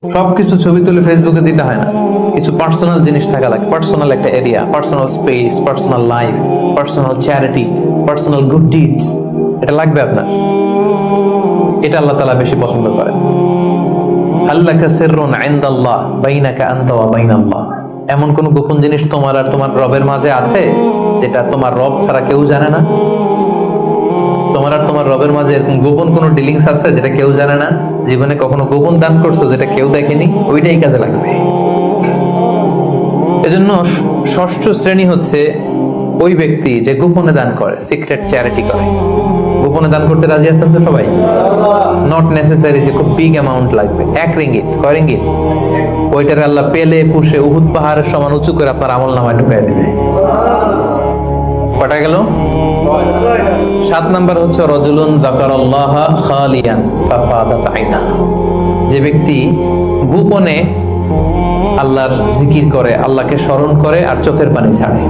সবকিছু ছবি তুলে ফেসবুকে দিতে হয় না, কিছু পার্সোনাল জিনিস থাকা লাগে, পার্সোনাল একটা area, personal space, personal life, personal charity, personal good deeds, এটা লাগবে আপনার। এটা আল্লাহ তাআলা বেশি পছন্দ করেন। আল্লাকা সিররুন ইনদাল্লাহ বাইনাকা আনতা ওয়া বাইনাল্লাহ, এমন কোন গোপন জিনিস তোমার আর তোমার রবের মাঝে আছে যেটা তোমার রব ছাড়া কেউ জানে না? তোমার আর তোমার রবের মাঝে এরকম গোপন কোন ডিলিংস আছে যেটা কেউ জানে না? জীবনে কখনো গোপন দান করছো যেটা কেউ দেখেনি? ওইটাই কাজে লাগবে। এজন্য ষষ্ঠ শ্রেণী হচ্ছে ওই ব্যক্তি যে গোপনে দান করে, সিক্রেট চ্যারিটি করে। গোপনে দান করতে রাজি আছেন তো সবাই? নট নেসেসারি যে খুব বিগ অ্যামাউন্ট লাগবে, 1 রিঙ্গিট, কয় রিঙ্গিট, ওইটার আল্লাহ পেলে পুষে উহুদ পাহাড়ের সমান উঁচু করে আপনার আমল নামায় ঢুকাই দিবে। কটা গেল? 7 নাম্বার হচ্ছে রাজুলুন যাকারাল্লাহ খালিয়ান ফাফাদাত আইনা, যে ব্যক্তি গোপনে আল্লাহর জিকির করে, আল্লাহকে স্মরণ করে আর চোখের পানি ছাড়ে।